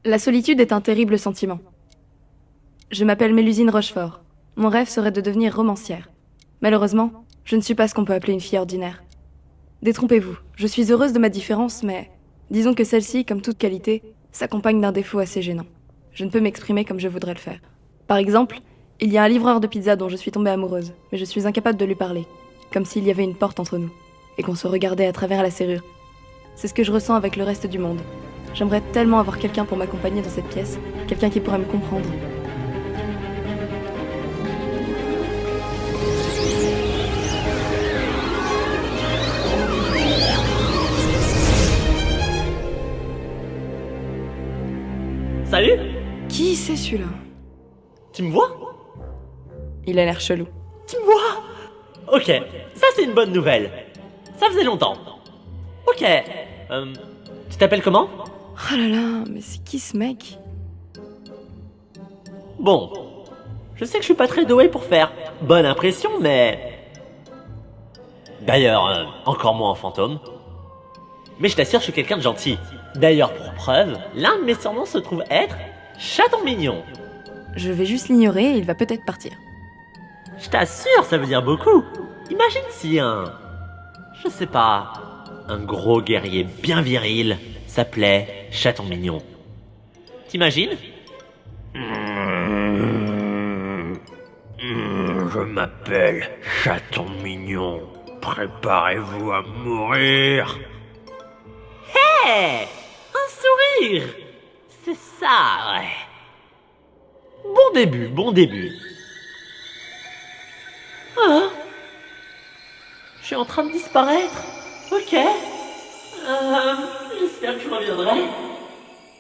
La solitude est un terrible sentiment. Je m'appelle Mélusine Rochefort. Mon rêve serait de devenir romancière. Malheureusement, je ne suis pas ce qu'on peut appeler une fille ordinaire. Détrompez-vous, je suis heureuse de ma différence, mais disons que celle-ci, comme toute qualité, s'accompagne d'un défaut assez gênant. Je ne peux m'exprimer comme je voudrais le faire. Par exemple, il y a un livreur de pizza dont je suis tombée amoureuse, mais je suis incapable de lui parler, comme s'il y avait une porte entre nous, et qu'on se regardait à travers la serrure. C'est ce que je ressens avec le reste du monde. J'aimerais tellement avoir quelqu'un pour m'accompagner dans cette pièce, quelqu'un qui pourrait me comprendre. Salut. Qui c'est celui-là? Tu me vois? Il a l'air chelou. Tu me vois? Ok, ça c'est une bonne nouvelle. Ça faisait longtemps. Ok, tu t'appelles comment? Oh là là, mais c'est qui ce mec? Bon, je sais que je suis pas très doué pour faire bonne impression, mais... D'ailleurs, encore moins en fantôme. Mais je t'assure, je suis quelqu'un de gentil. D'ailleurs, pour preuve, l'un de mes surnoms se trouve être Chaton Mignon. Je vais juste l'ignorer et il va peut-être partir. Je t'assure, ça veut dire beaucoup. Imagine si je sais pas, un gros guerrier bien viril s'appelait Chaton Mignon. T'imagines? Je m'appelle Chaton Mignon. Préparez-vous à mourir. Hé, un sourire. C'est ça, ouais. Bon début, bon début. Ah, je suis en train de disparaître. Ok. J'espère que je reviendrai.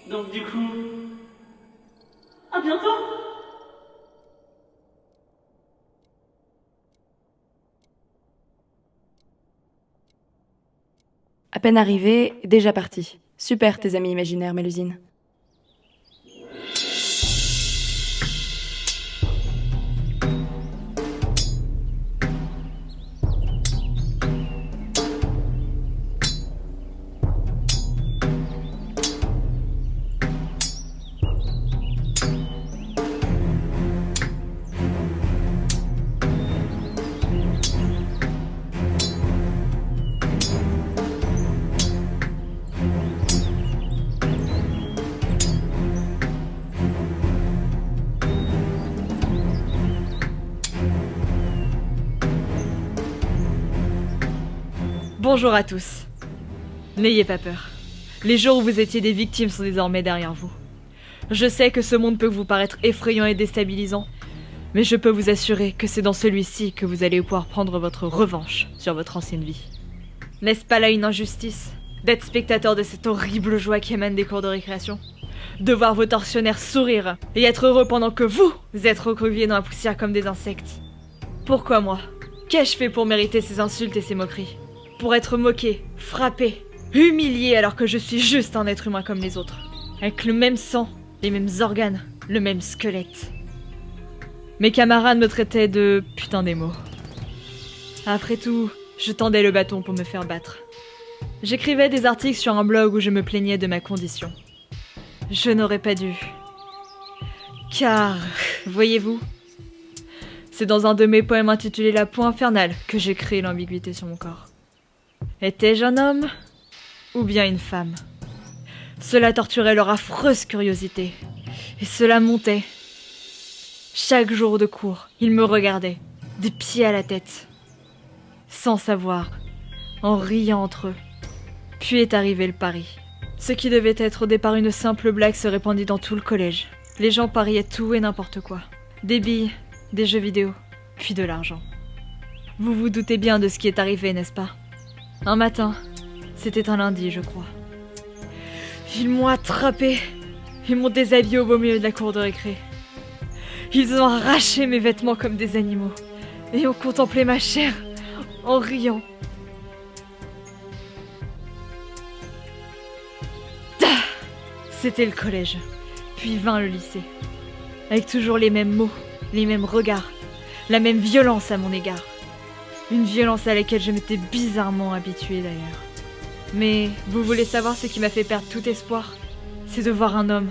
Donc du coup, à bientôt. À peine arrivé, déjà parti. Super tes amis imaginaires, Mélusine. Bonjour à tous. N'ayez pas peur. Les jours où vous étiez des victimes sont désormais derrière vous. Je sais que ce monde peut vous paraître effrayant et déstabilisant, mais je peux vous assurer que c'est dans celui-ci que vous allez pouvoir prendre votre revanche sur votre ancienne vie. N'est-ce pas là une injustice d'être spectateur de cette horrible joie qui émane des cours de récréation? De voir vos tortionnaires sourire et être heureux pendant que vous êtes recroquevillés dans la poussière comme des insectes. Pourquoi moi? Qu'ai-je fait pour mériter ces insultes et ces moqueries? Pour être moqué, frappé, humilié alors que je suis juste un être humain comme les autres. Avec le même sang, les mêmes organes, le même squelette. Mes camarades me traitaient de putain des mots. Après tout, je tendais le bâton pour me faire battre. J'écrivais des articles sur un blog où je me plaignais de ma condition. Je n'aurais pas dû. Car, voyez-vous, c'est dans un de mes poèmes intitulé La Peau infernale que j'ai créé l'ambiguïté sur mon corps. Étais-je un homme ou bien une femme? Cela torturait leur affreuse curiosité, et cela montait. Chaque jour de cours, ils me regardaient, des pieds à la tête, sans savoir, en riant entre eux. Puis est arrivé le pari. Ce qui devait être au départ une simple blague se répandit dans tout le collège. Les gens pariaient tout et n'importe quoi. Des billes, des jeux vidéo, puis de l'argent. Vous vous doutez bien de ce qui est arrivé, n'est-ce pas? Un matin, c'était un lundi, je crois. Ils m'ont attrapé, ils m'ont déshabillé au beau milieu de la cour de récré. Ils ont arraché mes vêtements comme des animaux et ont contemplé ma chair en riant. C'était le collège, puis vint le lycée, avec toujours les mêmes mots, les mêmes regards, la même violence à mon égard. Une violence à laquelle je m'étais bizarrement habituée d'ailleurs. Mais vous voulez savoir ce qui m'a fait perdre tout espoir? C'est de voir un homme,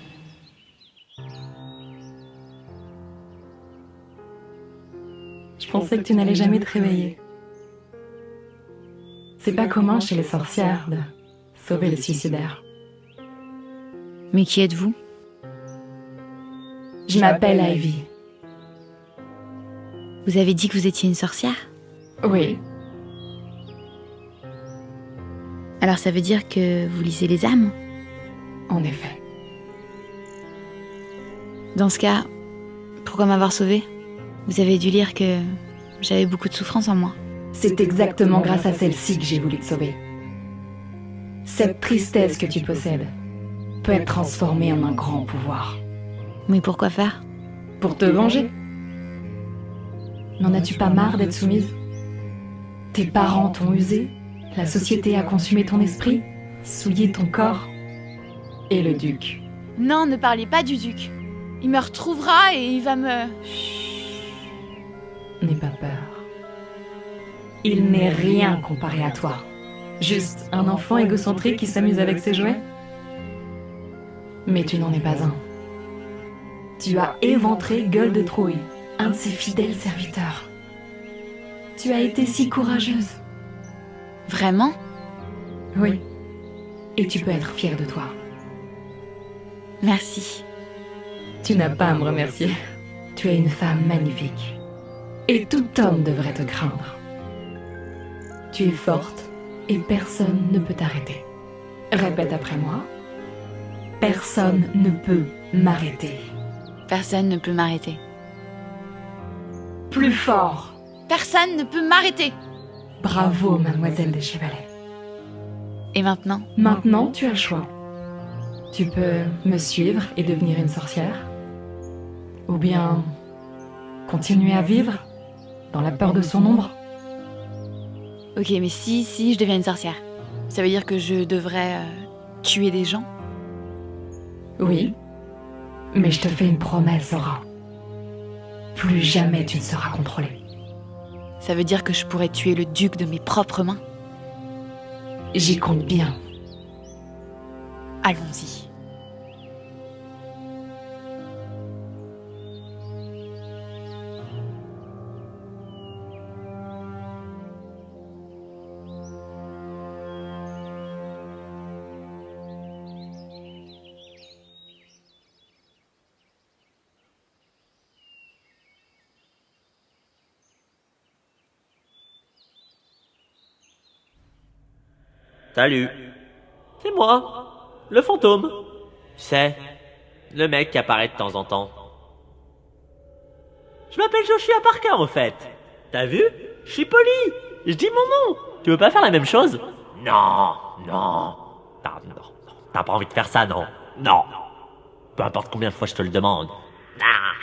pensais que tu n'allais jamais te réveiller. C'est pas commun chez les sorcières de sauver les suicidaires. Mais qui êtes-vous? Je m'appelle Ivy. Vous avez dit que vous étiez une sorcière? Oui. Alors ça veut dire que vous lisez les âmes? En effet. Dans ce cas, pourquoi m'avoir sauvée? Vous avez dû lire que j'avais beaucoup de souffrance en moi. C'est exactement grâce à celle-ci que j'ai voulu te sauver. Cette tristesse que tu possèdes peut être transformée en un grand pouvoir. Mais pourquoi faire? Pour te venger. N'en as-tu pas marre d'être soumise? Tes parents t'ont usé, la société a consumé ton esprit, souillé ton corps. Et le duc. Non, ne parlez pas du duc. Il me retrouvera et il va me... N'aie pas peur. Il n'est rien comparé à toi. Juste un enfant égocentrique qui s'amuse avec ses jouets. Mais tu n'en es pas un. Tu as éventré Gueule de Trouille, un de ses fidèles serviteurs. Tu as été si courageuse. Vraiment? Oui. Et tu peux être fière de toi. Merci. Tu n'as pas à me remercier. Tu es une femme magnifique. Et tout homme devrait te craindre. Tu es forte et personne ne peut t'arrêter. Répète après moi. Personne ne peut m'arrêter. Personne ne peut m'arrêter. Plus fort. Personne ne peut m'arrêter. Bravo, mademoiselle des Chevalets. Et maintenant? Maintenant, tu as le choix. Tu peux me suivre et devenir une sorcière. Ou bien continuer à vivre dans la peur de son ombre. Ok, mais si je deviens une sorcière, ça veut dire que je devrais tuer des gens? Oui. Mais je te fais une promesse, Aura. Plus jamais tu ne seras contrôlée. Ça veut dire que je pourrais tuer le duc de mes propres mains? J'y compte bien. Allons-y. Salut. C'est moi, le fantôme. Tu sais, le mec qui apparaît de temps en temps. Je m'appelle Joshua Parker au fait. T'as vu? Je suis poli. Je dis mon nom. Tu veux pas faire la même chose? Non, non. T'as pas envie de faire ça, non? Non. Peu importe combien de fois je te le demande. Ah.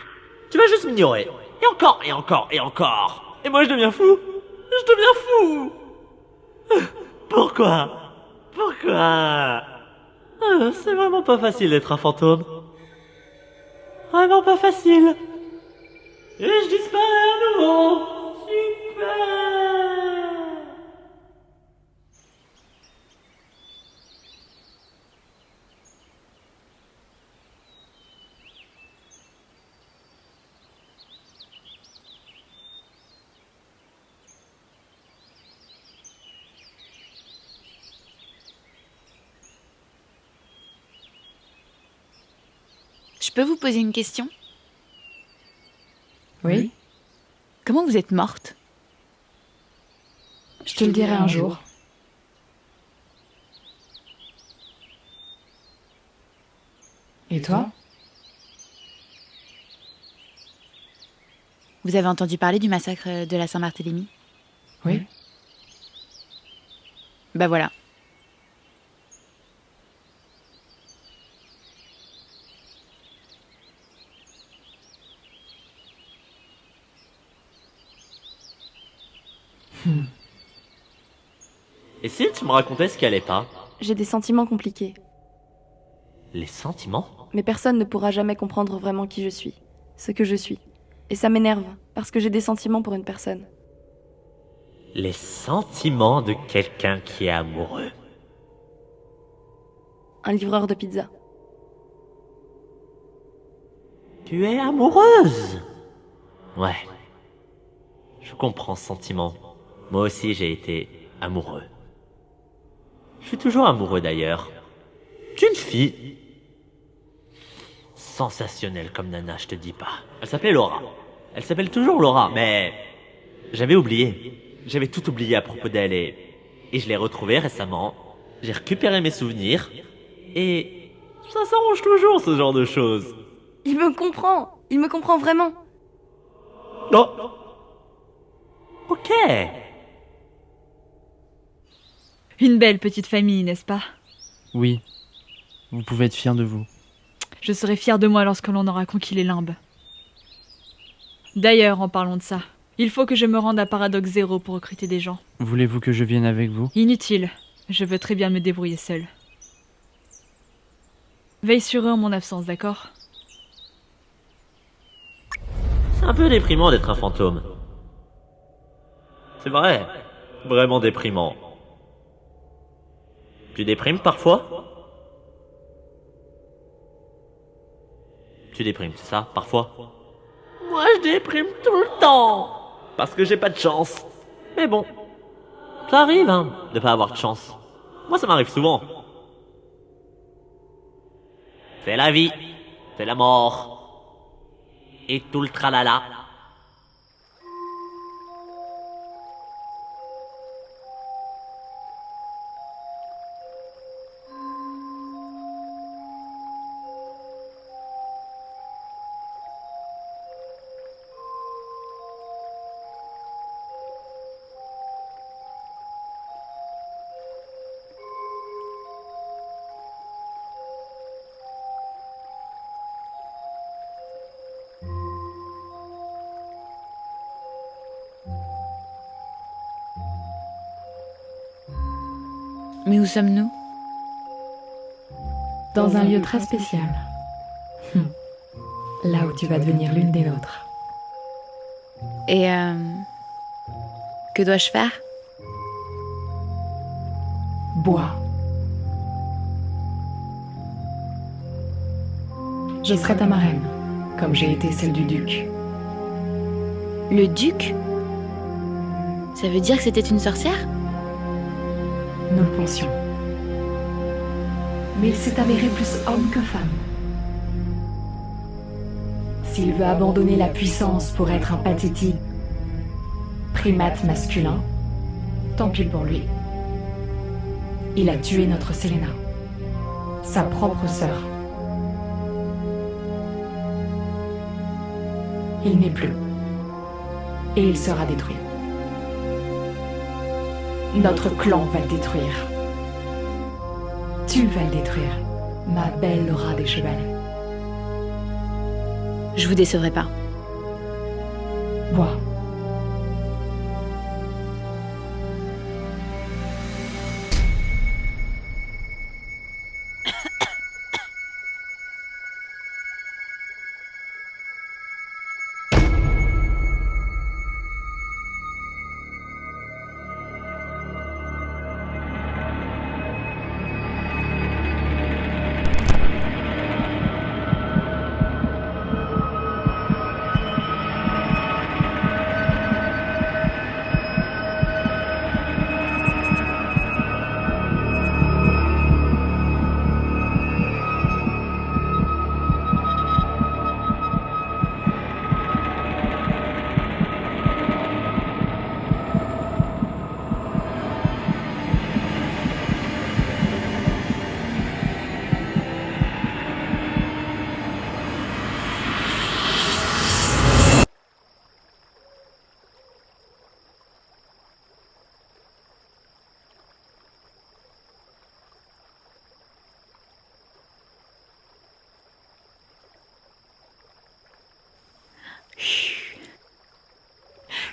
Tu vas juste m'ignorer. Et encore, et encore, et encore. Et moi je deviens fou. Je deviens fou. Pourquoi? C'est vraiment pas facile d'être un fantôme. Vraiment pas facile. Et je disparais à nouveau. Super. Je peux vous poser une question? Oui. Comment vous êtes morte? Je te le dirai un jour. Et toi? Vous avez entendu parler du massacre de la Saint-Barthélemy? Oui. Bah voilà. Et si tu me racontais ce qui allait pas? J'ai des sentiments compliqués. Les sentiments? Mais personne ne pourra jamais comprendre vraiment qui je suis, ce que je suis. Et ça m'énerve, parce que j'ai des sentiments pour une personne. Les sentiments de quelqu'un qui est amoureux. Un livreur de pizza. Tu es amoureuse? Ouais. comprends ce sentiment. Moi aussi, j'ai été amoureux. Je suis toujours amoureux d'ailleurs. D'une fille. Sensationnelle comme nana, je te dis pas. Elle s'appelait Laura. Elle s'appelle toujours Laura, mais... J'avais oublié. J'avais tout oublié à propos d'elle et je l'ai retrouvée récemment. J'ai récupéré mes souvenirs. Et... ça s'arrange toujours, ce genre de choses. Il me comprend. Il me comprend vraiment. Non. Ok. Une belle petite famille, n'est-ce pas? Oui, vous pouvez être fier de vous. Je serai fière de moi lorsque l'on aura conquis les limbes. D'ailleurs, en parlant de ça, il faut que je me rende à Paradoxe Zéro pour recruter des gens. Voulez-vous que je vienne avec vous? Inutile. Je veux très bien me débrouiller seule. Veille sur eux en mon absence, d'accord? C'est un peu déprimant d'être un fantôme. C'est vrai. Vraiment déprimant. Tu déprimes parfois? Tu déprimes, c'est ça, parfois? Moi, je déprime tout le temps. Parce que j'ai pas de chance. Mais bon, ça arrive, hein, de pas avoir de chance. Moi, ça m'arrive souvent. C'est la vie. C'est la mort. Et tout le tralala. Mais où sommes-nous? Dans un lieu très spécial. Là où tu vas devenir l'une des nôtres. Et que dois-je faire? Bois. Je serai ta marraine, comme j'ai été celle du duc. Le duc? Ça veut dire que c'était une sorcière? Nous le pensions. Mais il s'est avéré plus homme que femme. S'il veut abandonner la puissance pour être un pathétique primate masculin, tant pis pour lui. Il a tué notre Selena, sa propre sœur. Il n'est plus. Et il sera détruit. Notre clan va le détruire. Tu vas le détruire, ma belle Laura des Chevaliers. Je vous décevrai pas. Bois.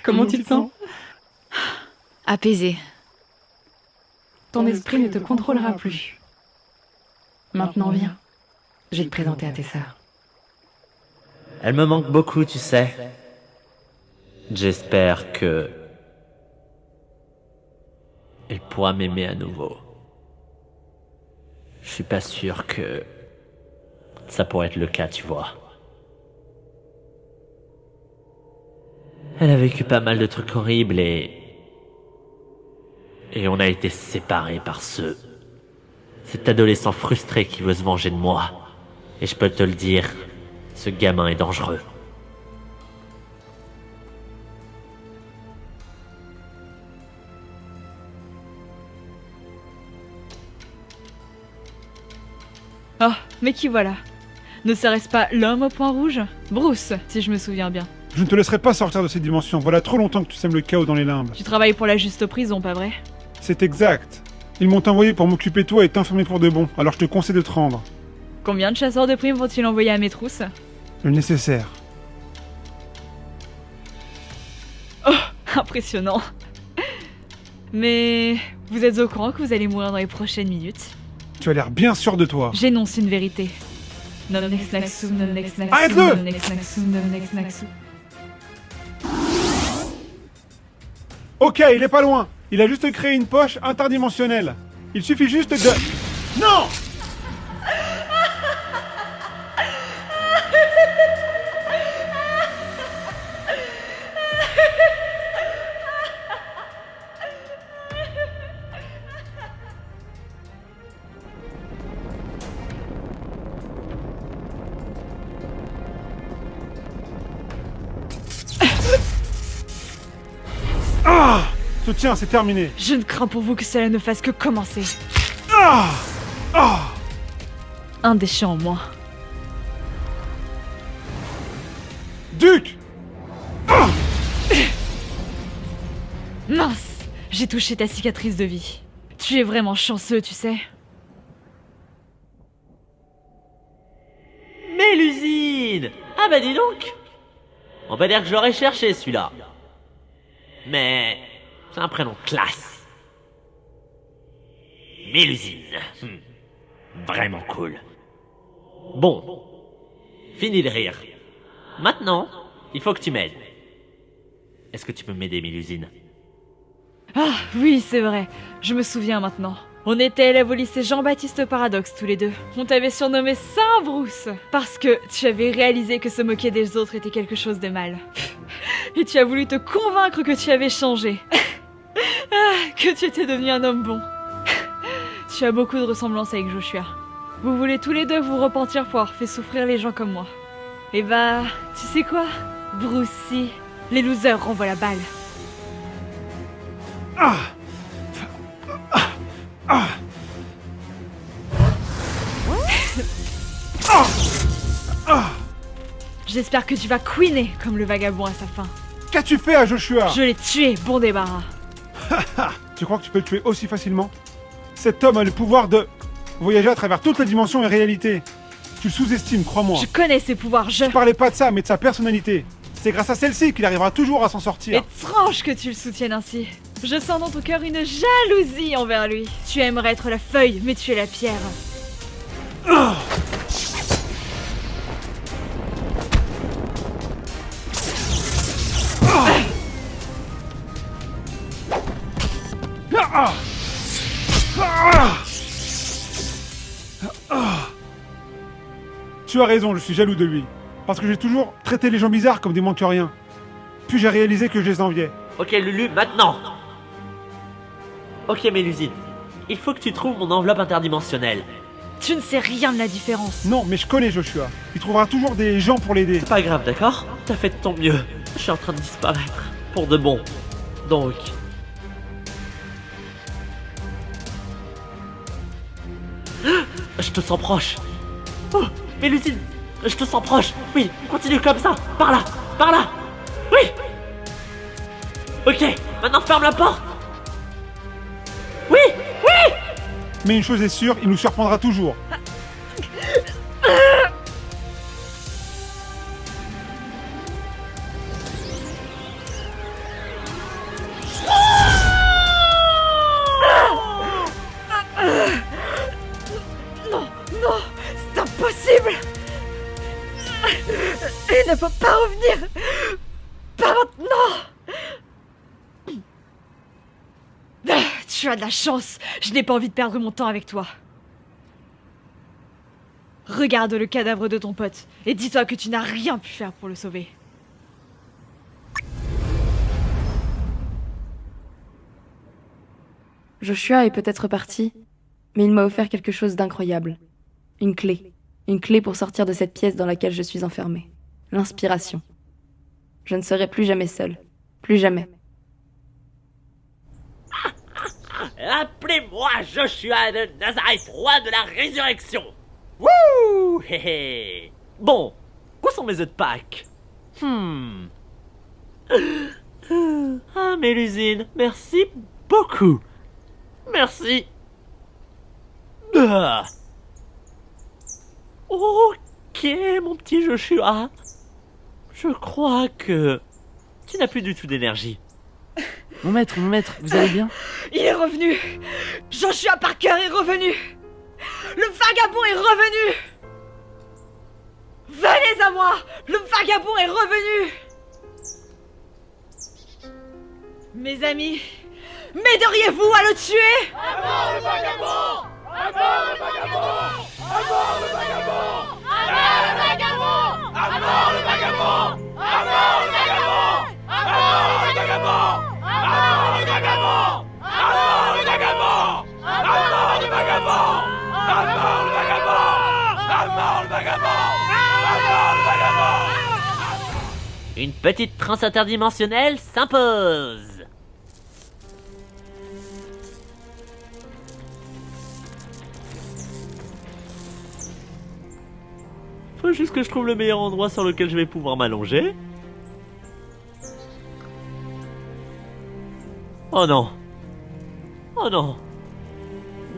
Comment tu te sens? Apaisée. Ton esprit ne te contrôlera plus. Maintenant viens. Je vais te présenter à tes sœurs. Elle me manque beaucoup, tu sais. J'espère que... elle pourra m'aimer à nouveau. Je suis pas sûr que... ça pourrait être le cas, tu vois. Elle a vécu pas mal de trucs horribles et on a été séparés par cet adolescent frustré qui veut se venger de moi. Et je peux te le dire, ce gamin est dangereux. Oh, mais qui voilà? Ne serait-ce pas l'homme au point rouge? Bruce, si je me souviens bien. Je ne te laisserai pas sortir de cette dimension. Voilà trop longtemps que tu sèmes le chaos dans les limbes. Tu travailles pour la juste prison, pas vrai? C'est exact. Ils m'ont envoyé pour m'occuper de toi et t'enfermer pour de bon, alors je te conseille de te rendre. Combien de chasseurs de primes vont-ils envoyer à mes trousses? Le nécessaire. Oh, impressionnant. Mais vous êtes au courant que vous allez mourir dans les prochaines minutes? Tu as l'air bien sûr de toi. J'énonce une vérité. Non next naxu, non next naxu, Arrête-le! non next naxu, non next naxu. Ok, il est pas loin. Il a juste créé une poche interdimensionnelle. Il suffit juste de... Non! Ah! Tiens, c'est terminé. Je ne crains pour vous que cela ne fasse que commencer. Ah! Ah! Un déchet en moins. Duc! Ah! Mince! J'ai touché ta cicatrice de vie. Tu es vraiment chanceux, tu sais. Mélusine! Ah bah dis donc! On va dire que je l'aurais cherché celui-là. Mais c'est un prénom classe. Mélusine. Vraiment cool. Bon, fini de rire. Maintenant, il faut que tu m'aides. Est-ce que tu peux m'aider, Mélusine? Ah, oui, c'est vrai. Je me souviens maintenant. On était élèves au lycée Jean-Baptiste Paradoxe tous les deux. On t'avait surnommé Saint Bruce parce que tu avais réalisé que se moquer des autres était quelque chose de mal. Et tu as voulu te convaincre que tu avais changé. Que tu étais devenu un homme bon. Tu as beaucoup de ressemblances avec Joshua. Vous voulez tous les deux vous repentir pour avoir fait souffrir les gens comme moi. Et bah, tu sais quoi, Brucey, les losers renvoient la balle. Ah! Ah! Ah! Ah! J'espère que tu vas queener comme le vagabond à sa fin. Qu'as-tu fait à Joshua? Je l'ai tué, bon débarras. Tu crois que tu peux le tuer aussi facilement? Cet homme a le pouvoir de voyager à travers toutes les dimensions et réalités. Tu le sous-estimes, crois-moi. Je connais ses pouvoirs, Je parlais pas de ça, mais de sa personnalité. C'est grâce à celle-ci qu'il arrivera toujours à s'en sortir. Étrange que tu le soutiennes ainsi. Je sens dans ton cœur une jalousie envers lui. Tu aimerais être la feuille, mais tu es la pierre. Ah! Ah! Ah! Ah! Tu as raison, je suis jaloux de lui. Parce que j'ai toujours traité les gens bizarres comme des moins que rien. Puis j'ai réalisé que je les enviais. Ok Lulu, maintenant. Ok Mélusine, il faut que tu trouves mon enveloppe interdimensionnelle. Tu ne sais rien de la différence. Non, mais je connais Joshua. Il trouvera toujours des gens pour l'aider. C'est pas grave, d'accord? T'as fait de ton mieux. Je suis en train de disparaître. Pour de bon. Donc... Je te sens proche. Oh, Mélusine, je te sens proche. Oui, continue comme ça. Par là, par là. Oui. Ok, maintenant ferme la porte. Oui, oui. Mais une chose est sûre, il nous surprendra toujours. Non, c'est impossible. Il ne peut pas revenir. Pas maintenant. Tu as de la chance. Je n'ai pas envie de perdre mon temps avec toi. Regarde le cadavre de ton pote et dis-toi que tu n'as rien pu faire pour le sauver. Joshua est peut-être parti, mais il m'a offert quelque chose d'incroyable. Une clé. Une clé pour sortir de cette pièce dans laquelle je suis enfermée. L'inspiration. Je ne serai plus jamais seule. Plus jamais. Appelez-moi Joshua de Nazareth, roi de la résurrection. Wouh, hé hé. Bon, où sont mes œufs de Pâques? Ah, Mélusine, merci beaucoup. Merci. Ah. Ok, mon petit Joshua. Je crois que tu n'as plus du tout d'énergie. Mon maître, vous allez bien? Il est revenu. Joshua Parker est revenu. Le vagabond est revenu. Venez à moi. Le vagabond est revenu. Mes amis, m'aideriez-vous à le tuer? À mort le vagabond! À mort le vagabond! À mort le vagabond! À mort le vagabond! À mort le vagabond! À mort le vagabond! À mort le vagabond! À mort le vagabond! À mort le vagabond! À mort le vagabond! À mort le vagabond! À mort le vagabond! À mort le vagabond! Une petite transe interdimensionnelle s'impose. Faut juste que je trouve le meilleur endroit sur lequel je vais pouvoir m'allonger. Oh non. Oh non.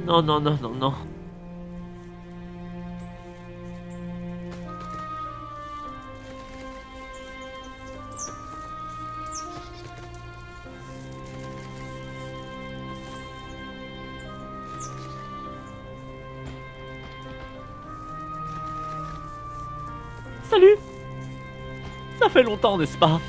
Non, non, non, non, non. Salut! Ça fait longtemps, n'est-ce pas?